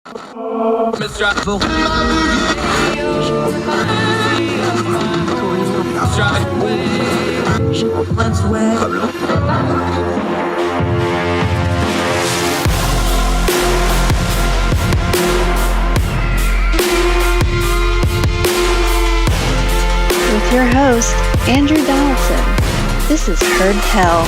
With your host, Andrew Donaldson. This is Heard Tell.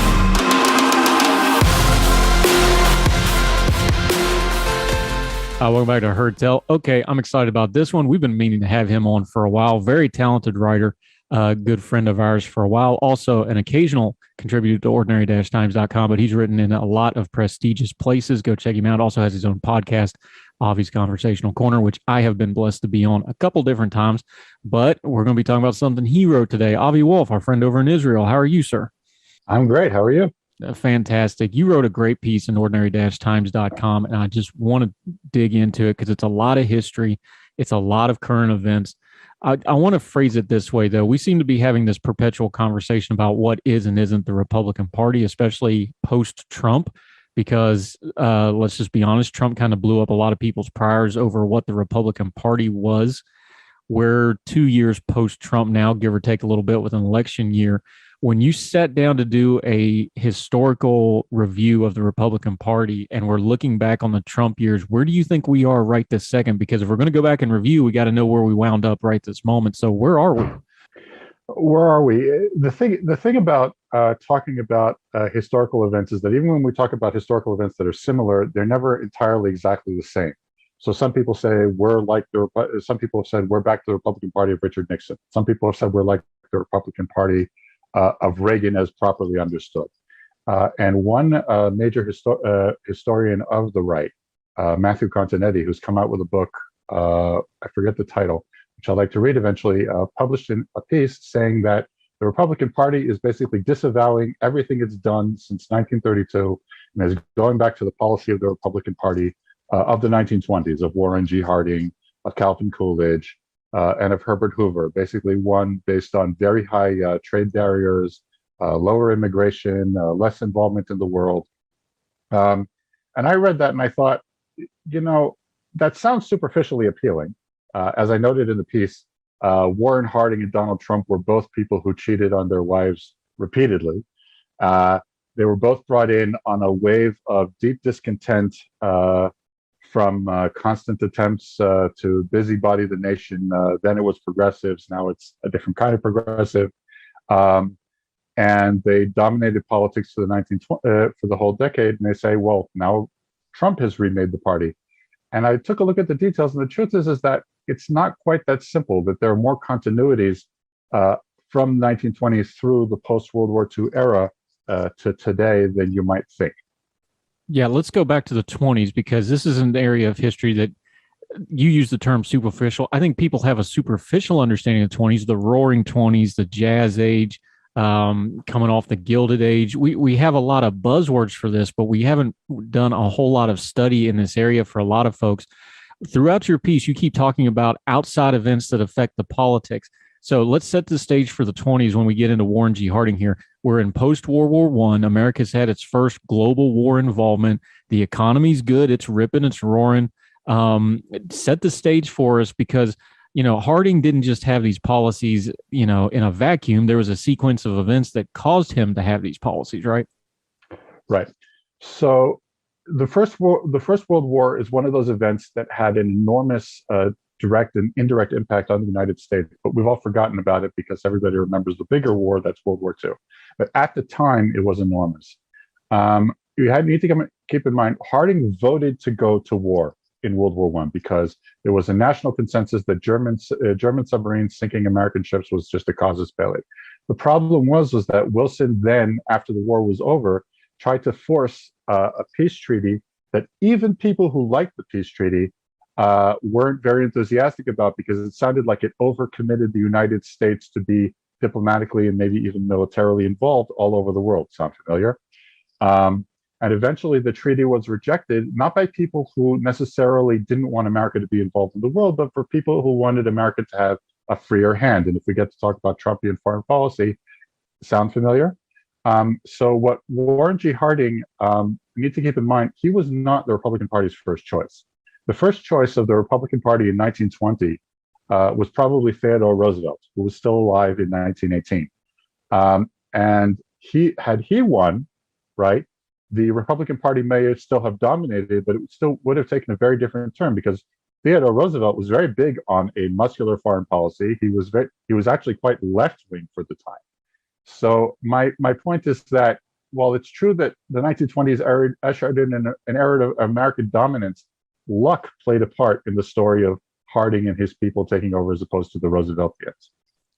Welcome back to Heard Tell. Okay, I'm excited about this one. We've been meaning to have him on for a while. Very talented writer, good friend of ours for a while. Also an occasional contributor to ordinary-times.com, but he's written in a lot of prestigious places. Go check him out. Also has his own podcast, Avi's Conversational Corner, which I have been blessed to be on a couple different times. But we're going to be talking about something he wrote today. Avi Woolf, our friend over in Israel. How are you, sir? I'm great. How are you? Fantastic. You wrote a great piece in ordinary-times.com, and I just want to dig into it because it's a lot of history. It's a lot of current events. I want to phrase it this way, though. We seem to be having this perpetual conversation about what is and isn't the Republican Party, especially post-Trump, because let's just be honest, Trump kind of blew up a lot of people's priors over what the Republican Party was. We're 2 years post-Trump now, give or take a little bit with an election year. When you sat down to do a historical review of the Republican Party and we're looking back on the Trump years, where do you think we are right this second? Because if we're going to go back and review, we got to know where we wound up right this moment. So where are we? Where are we? The thing about talking about historical events is that even when we talk about historical events that are similar, they're never entirely exactly the same. So some people say some people have said we're back to the Republican Party of Richard Nixon. Some people have said we're like the Republican Party of Reagan as properly understood. And one major historian of the right, Matthew Continetti, who's come out with a book, I forget the title, which I'd like to read eventually, published in a piece saying that the Republican Party is basically disavowing everything it's done since 1932 and is going back to the policy of the Republican Party of the 1920s, of Warren G. Harding, of Calvin Coolidge, and of Herbert Hoover, basically one based on very high trade barriers, lower immigration, less involvement in the world. And I read that and I thought, that sounds superficially appealing. As I noted in the piece, Warren Harding and Donald Trump were both people who cheated on their wives repeatedly. They were both brought in on a wave of deep discontent from constant attempts to busybody the nation. Then it was progressives. Now it's a different kind of progressive. And they dominated politics for the whole decade. And they say, well, now Trump has remade the party. And I took a look at the details. And the truth is that it's not quite that simple, that there are more continuities from 1920 through the post-World War II era to today than you might think. Yeah, let's go back to the 20s because this is an area of history that you use the term superficial. I think people have a superficial understanding of the 20s, the roaring 20s, the jazz age, coming off the Gilded Age. We have a lot of buzzwords for this, but we haven't done a whole lot of study in this area for a lot of folks. Throughout your piece, you keep talking about outside events that affect the politics. So let's set the stage for the 20s when we get into Warren G. Harding here. We're in post-World War I. America's had its first global war involvement. The economy's good. It's ripping. It's roaring. Set the stage for us because, Harding didn't just have these policies, in a vacuum. There was a sequence of events that caused him to have these policies, right? Right. So the First World War is one of those events that had an enormous direct and indirect impact on the United States, but we've all forgotten about it because everybody remembers the bigger war, that's World War II. But at the time, it was enormous. You need to keep in mind, Harding voted to go to war in World War I because there was a national consensus that German submarines sinking American ships was just a casus belli. The problem was that Wilson then, after the war was over, tried to force a peace treaty that even people who liked the peace treaty weren't very enthusiastic about because it sounded like it overcommitted the United States to be diplomatically and maybe even militarily involved all over the world. Sound familiar? And eventually the treaty was rejected, not by people who necessarily didn't want America to be involved in the world, but for people who wanted America to have a freer hand. And if we get to talk about Trumpian foreign policy, sound familiar? So what Warren G. Harding, you need to keep in mind, he was not the Republican Party's first choice. The first choice of the Republican Party in 1920 was probably Theodore Roosevelt, who was still alive in 1918. And had he won, right, the Republican Party may still have dominated, but it still would have taken a very different turn because Theodore Roosevelt was very big on a muscular foreign policy. He was actually quite left wing for the time. So my point is that while it's true that the 1920s ushered in an era of American dominance, luck played a part in the story of Harding and his people taking over as opposed to the Rooseveltians.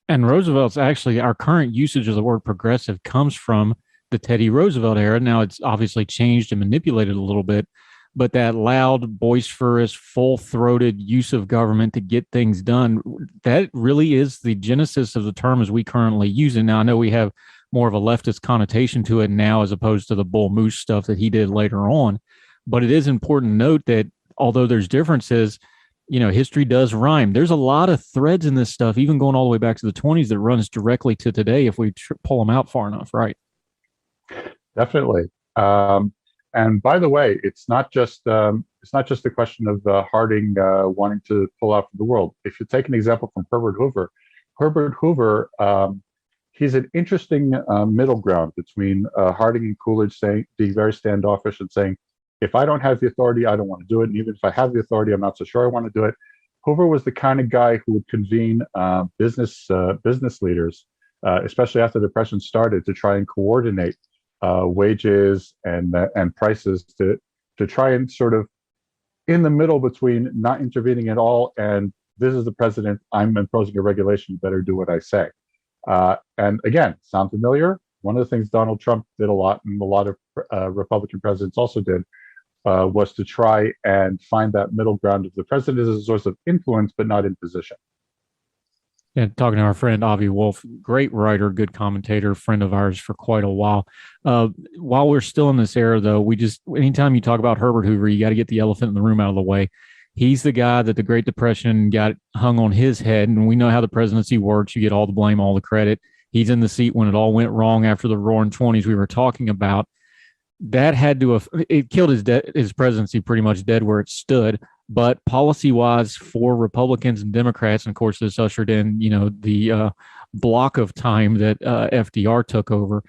And Roosevelt's actually, our current usage of the word progressive comes from the Teddy Roosevelt era. Now it's obviously changed and manipulated a little bit, but that loud, boisterous, full-throated use of government to get things done, that really is the genesis of the term as we currently use it. Now, I know we have more of a leftist connotation to it now as opposed to the bull moose stuff that he did later on. But it is important to note that although there's differences, history does rhyme. There's a lot of threads in this stuff, even going all the way back to the 20s, that runs directly to today if we pull them out far enough, right? Definitely. And by the way, it's not just the question of Harding wanting to pull out from the world. If you take an example from Herbert Hoover, he's an interesting middle ground between Harding and Coolidge, being very standoffish and saying, if I don't have the authority, I don't want to do it. And even if I have the authority, I'm not so sure I want to do it. Hoover was the kind of guy who would convene business leaders, especially after the Depression started, to try and coordinate wages and prices to try and sort of in the middle between not intervening at all and this is the president, I'm imposing a regulation, you better do what I say. And again, sound familiar? One of the things Donald Trump did a lot, and a lot of Republican presidents also did, was to try and find that middle ground of the president as a source of influence, but not imposition. And talking to our friend Avi Woolf, great writer, good commentator, friend of ours for quite a while. While we're still in this era, though, anytime you talk about Herbert Hoover, you got to get the elephant in the room out of the way. He's the guy that the Great Depression got hung on his head, and we know how the presidency works. You get all the blame, all the credit. He's in the seat when it all went wrong after the Roaring '20s we were talking about. That had to have it killed his presidency pretty much dead where it stood. But policy-wise, for Republicans and Democrats, and of course this ushered in, the block of time that FDR took over.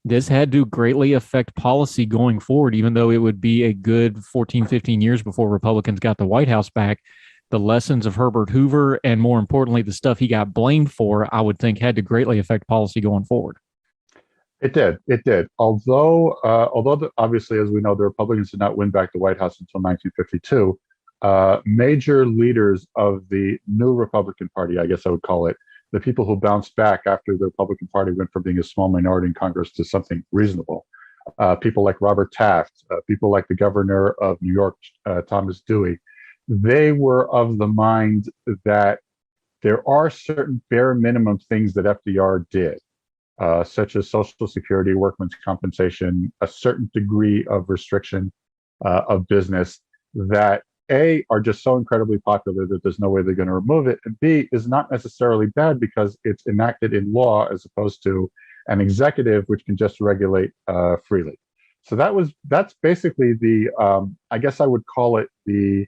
This had to greatly affect policy going forward, even though it would be a good 14, 15 years before Republicans got the White House back. The lessons of Herbert Hoover, and more importantly, the stuff he got blamed for, I would think had to greatly affect policy going forward. It did. Although obviously, as we know, the Republicans did not win back the White House until 1952. Major leaders of the new Republican Party, I guess I would call it, the people who bounced back after the Republican Party went from being a small minority in Congress to something reasonable. People like Robert Taft, people like the governor of New York, Thomas Dewey, they were of the mind that there are certain bare minimum things that FDR did, such as Social Security, workmen's compensation, a certain degree of restriction of business that A, are just so incredibly popular that there's no way they're going to remove it, and B, is not necessarily bad because it's enacted in law as opposed to an executive which can just regulate freely. So that's basically the, I guess I would call it the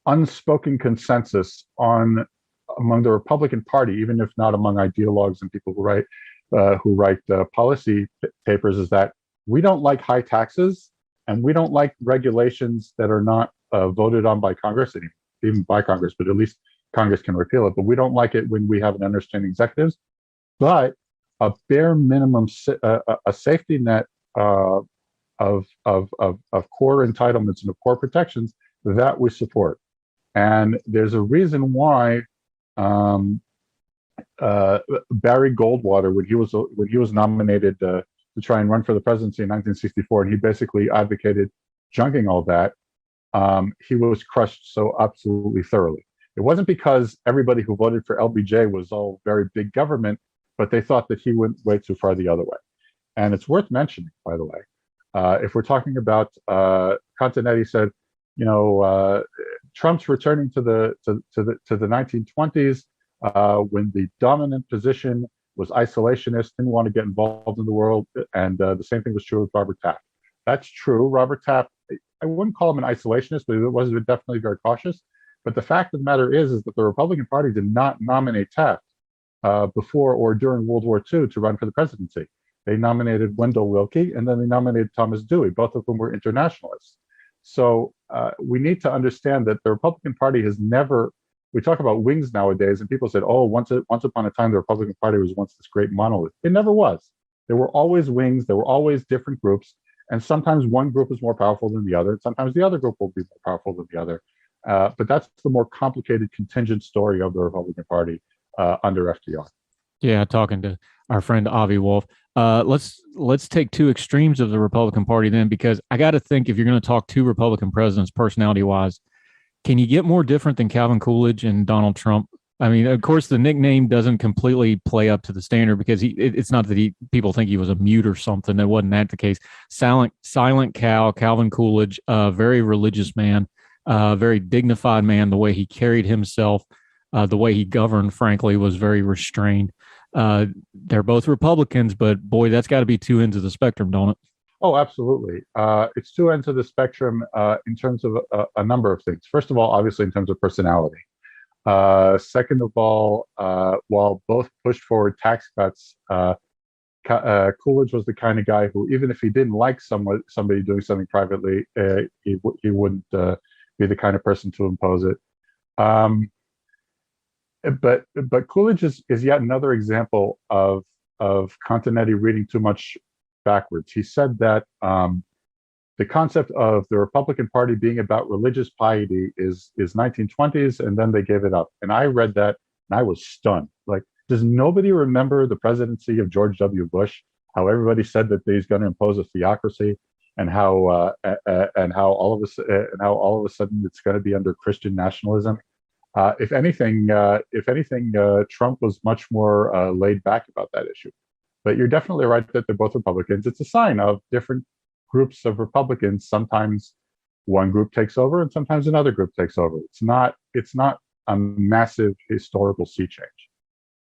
unspoken consensus among the Republican Party, even if not among ideologues and people who write policy papers, is that we don't like high taxes and we don't like regulations that are not voted on by Congress, and even by Congress, but at least Congress can repeal it. But we don't like it when we have an understanding executives. But a bare minimum, a safety net of core entitlements and of core protections that we support. And there's a reason why Barry Goldwater, when he was nominated to try and run for the presidency in 1964, and he basically advocated junking all that. He was crushed so absolutely thoroughly. It wasn't because everybody who voted for LBJ was all very big government, but they thought that he went way too far the other way. And it's worth mentioning, by the way, if we're talking about Continetti said, Trump's returning to the 1920s when the dominant position was isolationist, didn't want to get involved in the world, and the same thing was true with Robert Taft. That's true. Robert Taft, I wouldn't call him an isolationist, but it was definitely very cautious. But the fact of the matter is that the Republican Party did not nominate Taft before or during World War II to run for the presidency. They nominated Wendell Willkie, and then they nominated Thomas Dewey, both of whom were internationalists. So we need to understand that the Republican Party has never. We talk about wings nowadays, and people said, "Oh, once upon a time, the Republican Party was once this great monolith." It never was. There were always wings. There were always different groups, and sometimes one group is more powerful than the other. Sometimes the other group will be more powerful than the other. But that's the more complicated contingent story of the Republican Party under FDR. Yeah, talking to our friend Avi Woolf. Let's take two extremes of the Republican Party then, because I got to think, if you're going to talk two Republican presidents personality wise, can you get more different than Calvin Coolidge and Donald Trump? I mean, of course, the nickname doesn't completely play up to the standard, because it's not that people think he was a mute or something. That wasn't that the case. Silent Cal, Calvin Coolidge, very religious man, very dignified man. The way he carried himself, the way he governed, frankly, was very restrained. They're both Republicans, but boy, that's got to be two ends of the spectrum, don't it? Oh, absolutely. It's two ends of the spectrum in terms of a number of things. First of all, obviously, in terms of personality. Second of all, while both pushed forward tax cuts, Coolidge was the kind of guy who, even if he didn't like somebody doing something privately, he wouldn't be the kind of person to impose it. But Coolidge is yet another example of Continetti reading too much backwards. He said that the concept of the Republican Party being about religious piety is 1920s, and then they gave it up. And I read that and I was stunned. Like, does nobody remember the presidency of George W. Bush? How everybody said that he's going to impose a theocracy, and how all of a sudden it's going to be under Christian nationalism. If anything, Trump was much more laid back about that issue. But you're definitely right that they're both Republicans. It's a sign of different groups of Republicans. Sometimes one group takes over, and sometimes another group takes over. It's not a massive historical sea change.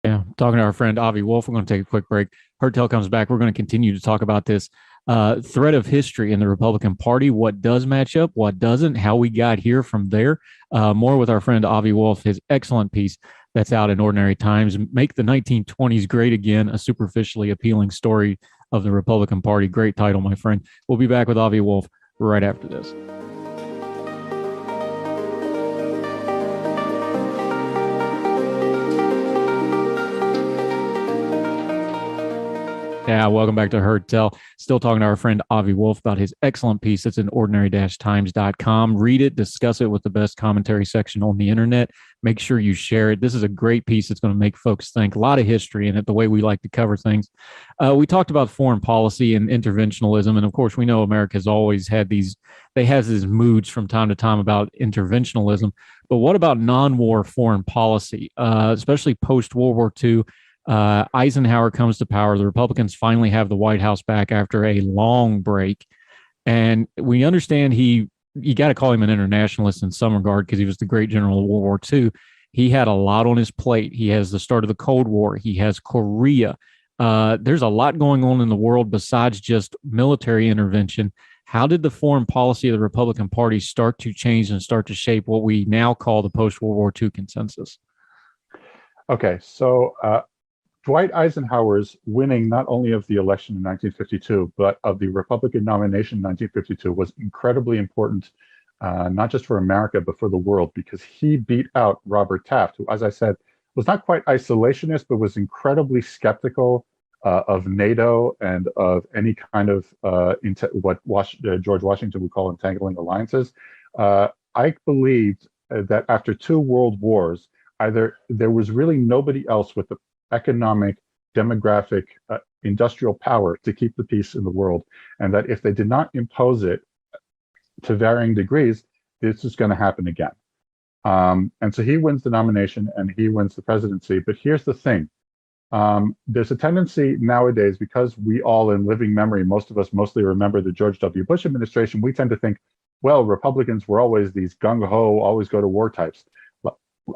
Yeah, talking to our friend Avi Woolf. We're going to take a quick break. Hertel comes back. We're going to continue to talk about this thread of history in the Republican Party, what does match up, what doesn't, how we got here from there. More with our friend Avi Woolf, his excellent piece that's out in Ordinary Times, Make the 1920s Great Again, a superficially appealing story of the Republican Party. Great title, my friend. We'll be back with Avi Woolf right after this. Yeah, welcome back to Heard Tell. Still talking to our friend Avi Woolf about his excellent piece that's in ordinary-times.com. Read it, discuss it with the best commentary section on the internet. Make sure you share it. This is a great piece that's going to make folks think. A lot of history in it, the way we like to cover things. We talked about foreign policy and interventionalism, and of course, we know America has always had these moods from time to time about interventionalism. But what about non-war foreign policy, especially post-World War II? Eisenhower comes to power. The Republicans finally have the White House back after a long break. And we understand you got to call him an internationalist in some regard, because he was the great general of World War II. He had a lot on his plate. He has the start of the Cold War. He has Korea. There's a lot going on in the world besides just military intervention. How did the foreign policy of the Republican Party start to change and start to shape what we now call the post-World War II consensus? Okay, so Dwight Eisenhower's winning not only of the election in 1952, but of the Republican nomination in 1952 was incredibly important, not just for America, but for the world, because he beat out Robert Taft, who, as I said, was not quite isolationist, but was incredibly skeptical of NATO and of any kind of what George Washington would call entangling alliances. Ike believed that after two world wars, there was really nobody else with the economic, demographic, industrial power to keep the peace in the world, and that if they did not impose it to varying degrees, this is going to happen again. And so he wins the nomination and he wins the presidency. But here's the thing. There's a tendency nowadays, because we all in living memory, most of us mostly remember the George W. Bush administration, we tend to think, well, Republicans were always these gung-ho, always go to war types.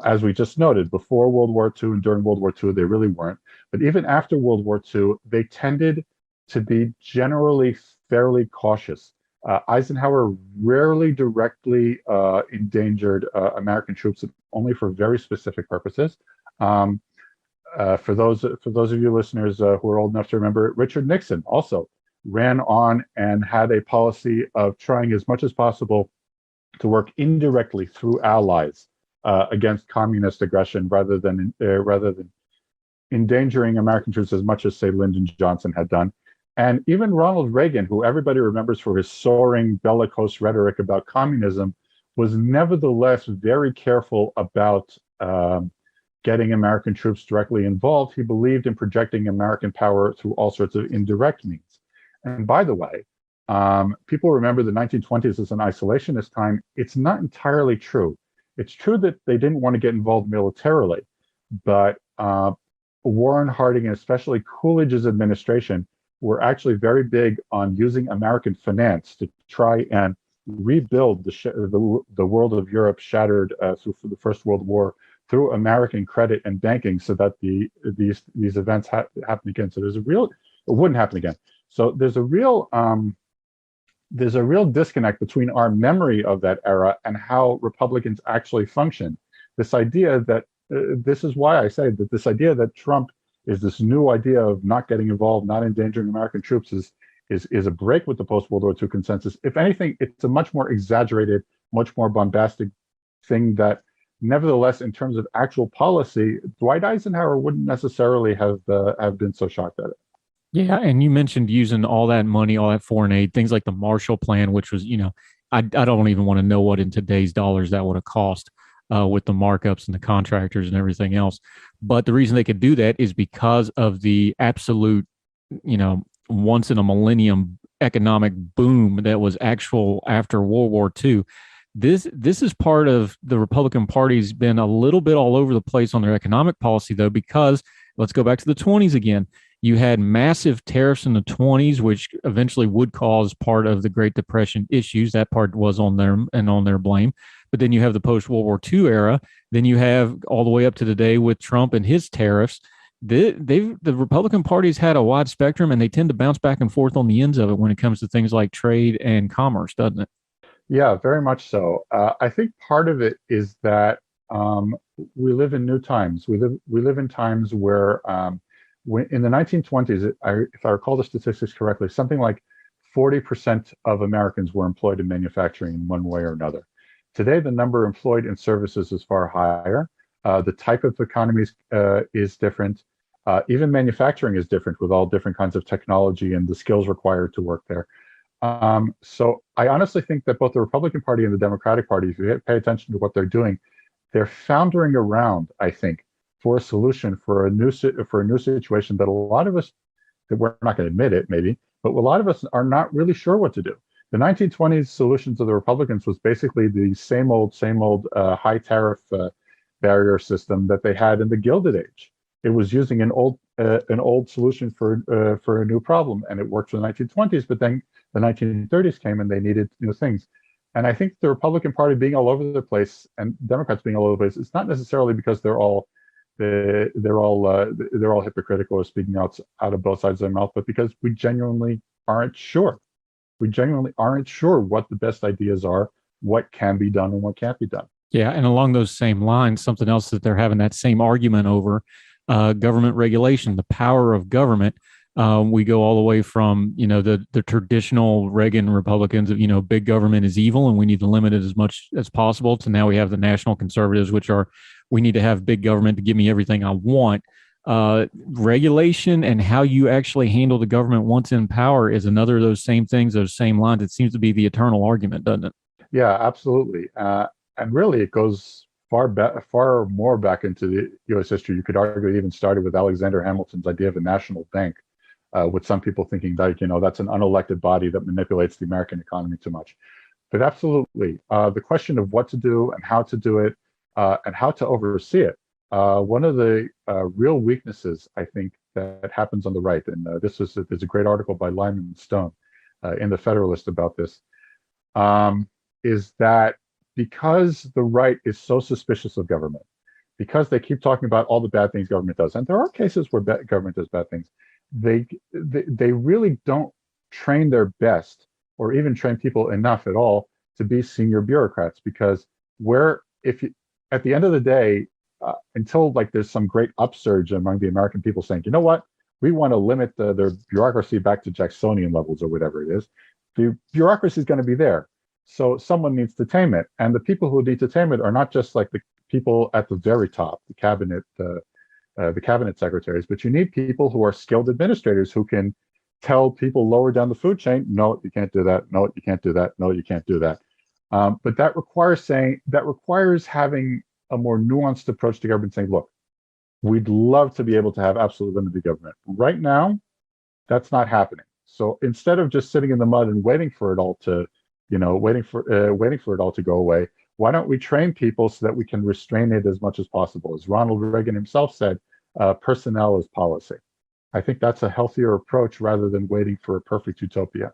As we just noted, before World War II and during World War II, they really weren't. But even after World War II, they tended to be generally fairly cautious. Eisenhower rarely directly endangered American troops, only for very specific purposes. Um, for those of you listeners who are old enough to remember, Richard Nixon also ran on and had a policy of trying as much as possible to work indirectly through allies against communist aggression, rather than endangering American troops as much as, say, Lyndon Johnson had done. And even Ronald Reagan, who everybody remembers for his soaring bellicose rhetoric about communism, was nevertheless very careful about getting American troops directly involved. He believed in projecting American power through all sorts of indirect means. And by the way, people remember the 1920s as an isolationist time. It's not entirely true. It's true that they didn't want to get involved militarily, but Warren Harding and especially Coolidge's administration were actually very big on using American finance to try and rebuild the world of Europe shattered through the First World War through American credit and banking, so that these events happen again. So it wouldn't happen again. So there's a real disconnect between our memory of that era and how Republicans actually function. This idea that this is why I say that this idea that Trump is this new idea of not getting involved, not endangering American troops is a break with the post-World War II consensus. If anything, it's a much more exaggerated, much more bombastic thing that, nevertheless, in terms of actual policy, Dwight Eisenhower wouldn't necessarily have been so shocked at it. Yeah, and you mentioned using all that money, all that foreign aid, things like the Marshall Plan, which was, I don't even want to know what in today's dollars that would have cost with the markups and the contractors and everything else. But the reason they could do that is because of the absolute, once in a millennium economic boom that was actual after World War II. This is part of the Republican Party's been a little bit all over the place on their economic policy, though, because let's go back to the 20s again. You had massive tariffs in the 20s, which eventually would cause part of the Great Depression issues. That part was on them and on their blame. But then you have the post-World War II era. Then you have all the way up to today with Trump and his tariffs. The Republican Party's had a wide spectrum, and they tend to bounce back and forth on the ends of it when it comes to things like trade and commerce, doesn't it? Yeah, very much so. I think part of it is that we live in new times. We live in times where in the 1920s, if I recall the statistics correctly, something like 40% of Americans were employed in manufacturing in one way or another. Today, the number employed in services is far higher. The type of economies is different. Even manufacturing is different, with all different kinds of technology and the skills required to work there. So I honestly think that both the Republican Party and the Democratic Party, if you pay attention to what they're doing, they're foundering around, I think, for a solution for a new situation that a lot of us, that we're not going to admit it maybe, but a lot of us are not really sure what to do. The 1920s solutions of the Republicans was basically the same old high tariff barrier system that they had in the Gilded Age. It was using an old solution for a new problem, and it worked for the 1920s. But then the 1930s came, and they needed new things. And I think the Republican Party being all over the place and Democrats being all over the place, it's not necessarily because they're all hypocritical or speaking out of both sides of their mouth, but because we genuinely aren't sure. We genuinely aren't sure what the best ideas are, what can be done and what can't be done. Yeah, and along those same lines, something else that they're having that same argument over, government regulation, the power of government. We go all the way from, the traditional Reagan Republicans of, big government is evil and we need to limit it as much as possible, to now we have the national conservatives, which are, we need to have big government to give me everything I want. Regulation and how you actually handle the government once in power is another of those same things, those same lines. It seems to be the eternal argument, doesn't it? Yeah, absolutely. And really, it goes far more back into the U.S. history. You could argue it even started with Alexander Hamilton's idea of a national bank, with some people thinking that, that's an unelected body that manipulates the American economy too much. But absolutely, the question of what to do and how to do it and how to oversee it. One of the real weaknesses, I think, that happens on the right, and there's a great article by Lyman Stone in the Federalist about this, is that because the right is so suspicious of government, because they keep talking about all the bad things government does, and there are cases where government does bad things, they really don't train their best or even train people enough at all to be senior bureaucrats. Because if you, at the end of the day, until like there's some great upsurge among the American people saying, you know what, we want to limit their bureaucracy back to Jacksonian levels or whatever it is, the bureaucracy is going to be there. So someone needs to tame it, and the people who need to tame it are not just like the people at the very top, the cabinet secretaries, but you need people who are skilled administrators who can tell people lower down the food chain, no, you can't do that. No, you can't do that. No, you can't do that. But that requires having a more nuanced approach to government, saying, look, we'd love to be able to have absolute limited government. Right now, that's not happening. So instead of just sitting in the mud and waiting for it all to, waiting for it all to go away, why don't we train people so that we can restrain it as much as possible? As Ronald Reagan himself said, personnel is policy. I think that's a healthier approach rather than waiting for a perfect utopia.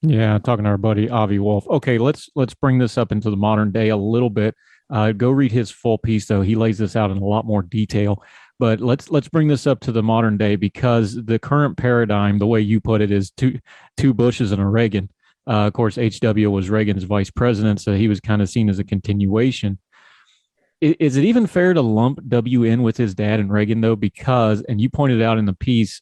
Yeah, talking to our buddy Avi Woolf. Okay, let's bring this up into the modern day a little bit. Go read his full piece, though. He lays this out in a lot more detail. But let's bring this up to the modern day, because the current paradigm, the way you put it, is two Bushes and a Reagan. Of course, HW was Reagan's vice president, so he was kind of seen as a continuation. Is it even fair to lump W in with his dad and Reagan, though? Because, and you pointed out in the piece,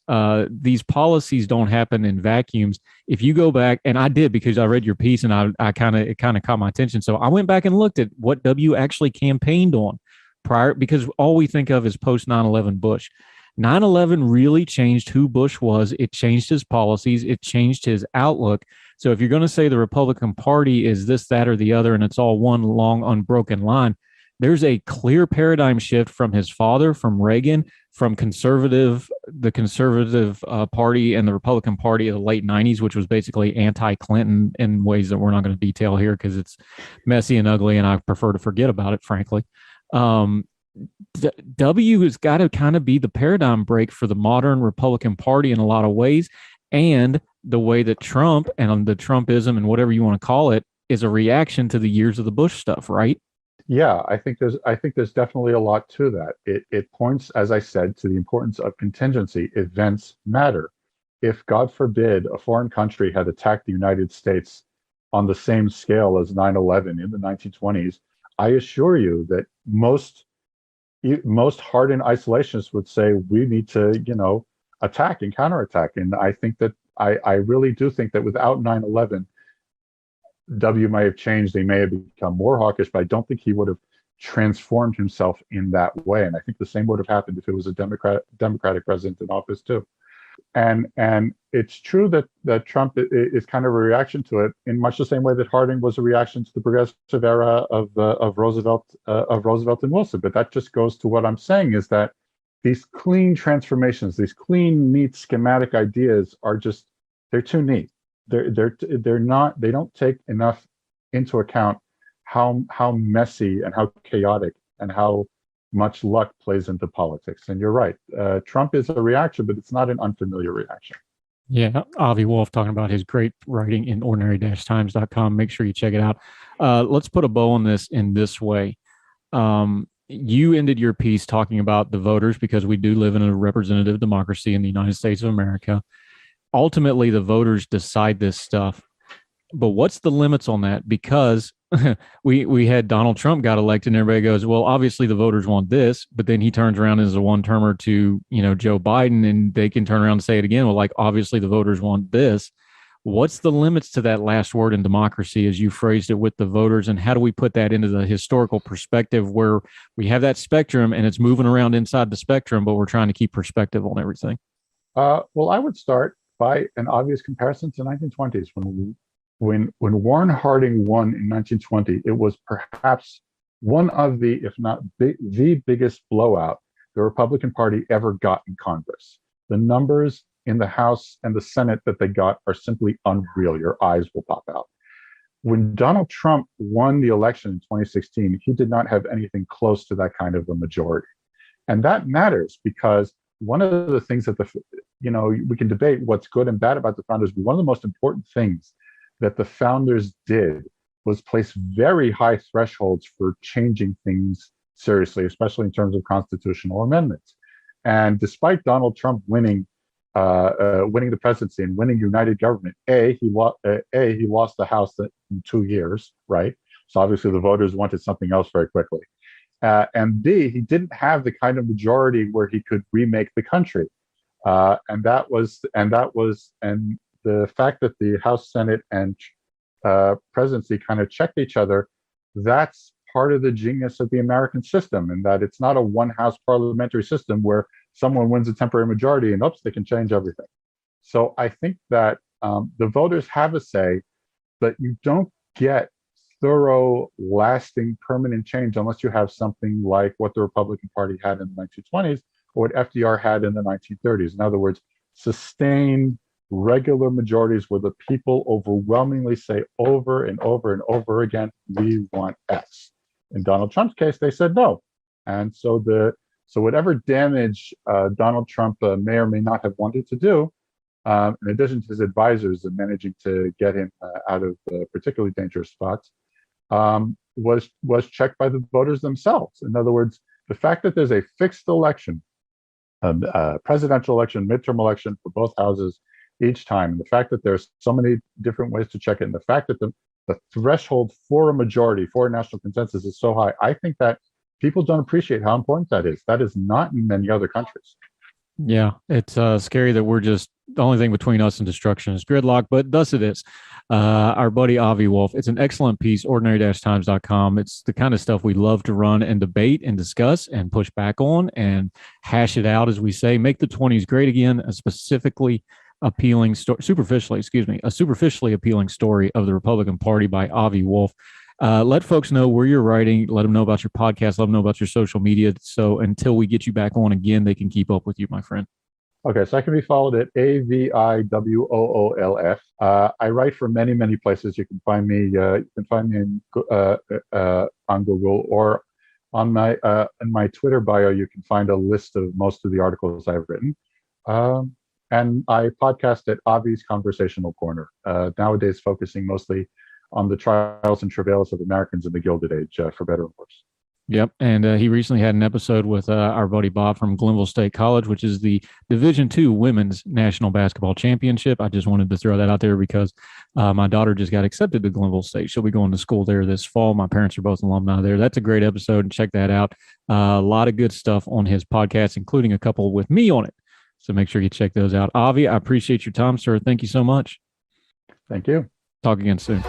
these policies don't happen in vacuums. If you go back, and I did because I read your piece, and it kind of caught my attention. So I went back and looked at what W actually campaigned on prior, because all we think of is post 9/11 Bush. 9/11 really changed who Bush was. It changed his policies. It changed his outlook. So if you're going to say the Republican Party is this, that, or the other, and it's all one long unbroken line, there's a clear paradigm shift from his father, from Reagan, from the conservative party and the Republican Party of the late 90s, which was basically anti-Clinton in ways that we're not going to detail here because it's messy and ugly, and I prefer to forget about it, frankly. W has got to kind of be the paradigm break for the modern Republican Party in a lot of ways, and the way that Trump and the Trumpism and whatever you want to call it is a reaction to the years of the Bush stuff, right? Yeah, I think there's definitely a lot to that. It points, as I said, to the importance of contingency. Events matter. If, God forbid, a foreign country had attacked the United States on the same scale as 9/11 in the 1920s, I assure you that most hardened isolationists would say we need to, attack and counterattack. And I think that I really do think that without 9/11, W may have changed. He may have become more hawkish, but I don't think he would have transformed himself in that way. And I think the same would have happened if it was a Democratic president in office too. And it's true that Trump is kind of a reaction to it in much the same way that Harding was a reaction to the progressive era of Roosevelt and Wilson. But that just goes to what I'm saying, is that these clean transformations, these clean, neat schematic ideas they're too neat. They're not. They don't take enough into account how messy and how chaotic and how much luck plays into politics. And you're right. Trump is a reaction, but it's not an unfamiliar reaction. Yeah, Avi Woolf talking about his great writing in ordinary-times.com. Make sure you check it out. Let's put a bow on this in this way. You ended your piece talking about the voters, because we do live in a representative democracy in the United States of America. Ultimately, the voters decide this stuff. But what's the limits on that? Because we had Donald Trump got elected, and everybody goes, well, obviously the voters want this, but then he turns around as a one-termer to, Joe Biden, and they can turn around and say it again. Well, like, obviously the voters want this. What's the limits to that last word in democracy, as you phrased it, with the voters? And how do we put that into the historical perspective where we have that spectrum and it's moving around inside the spectrum, but we're trying to keep perspective on everything? Well, I would start by an obvious comparison to the 1920s. When Warren Harding won in 1920, it was perhaps one of the, if not the biggest blowout the Republican Party ever got in Congress. The numbers in the House and the Senate that they got are simply unreal. Your eyes will pop out. When Donald Trump won the election in 2016, he did not have anything close to that kind of a majority. And that matters, because one of the things that we can debate what's good and bad about the founders, but one of the most important things that the founders did was place very high thresholds for changing things seriously, especially in terms of constitutional amendments. And despite Donald Trump winning winning the presidency and winning united government. He lost the House in 2 years, right? So obviously the voters wanted something else very quickly. And B, he didn't have the kind of majority where he could remake the country. And the fact that the House, Senate, and presidency kind of checked each other, that's part of the genius of the American system, in that it's not a one-house parliamentary system where someone wins a temporary majority and oops, they can change everything. So I think that the voters have a say, but you don't get thorough, lasting, permanent change unless you have something like what the Republican Party had in the 1920s or what FDR had in the 1930s. In other words, sustained, regular majorities where the people overwhelmingly say over and over and over again, we want X. In Donald Trump's case, they said no. And so whatever damage Donald Trump may or may not have wanted to do, in addition to his advisors and managing to get him out of particularly dangerous spots, was checked by the voters themselves. In other words, the fact that there's a fixed election, presidential election, midterm election for both houses each time, and the fact that there's so many different ways to check it, and the fact that the threshold for a majority, for a national consensus is so high, I think that people don't appreciate how important that is. That is not in many other countries. Yeah, it's scary that we're just, the only thing between us and destruction is gridlock, but thus it is. Our buddy Avi Woolf, it's an excellent piece, ordinary-times.com. It's the kind of stuff we love to run and debate and discuss and push back on and hash it out, as we say. Make the 20s great again, a superficially appealing story of the Republican Party by Avi Woolf. Let folks know where you're writing. Let them know about your podcast. Let them know about your social media. So until we get you back on again, they can keep up with you, my friend. Okay, so I can be followed at AVIWOOLF. I write for many, many places. You can find me. You can find me on Google, or on my in my Twitter bio. You can find a list of most of the articles I've written. And I podcast at Avi's Conversational Corner, nowadays focusing mostly on the trials and travails of Americans in the Gilded Age, for better or worse. Yep. And he recently had an episode with our buddy Bob from Glenville State College, which is the Division II Women's National Basketball Championship. I just wanted to throw that out there because my daughter just got accepted to Glenville State. She'll be going to school there this fall. My parents are both alumni there. That's a great episode, and check that out. A lot of good stuff on his podcast, including a couple with me on it. So make sure you check those out. Avi, I appreciate your time, sir. Thank you so much. Thank you. Talk again soon.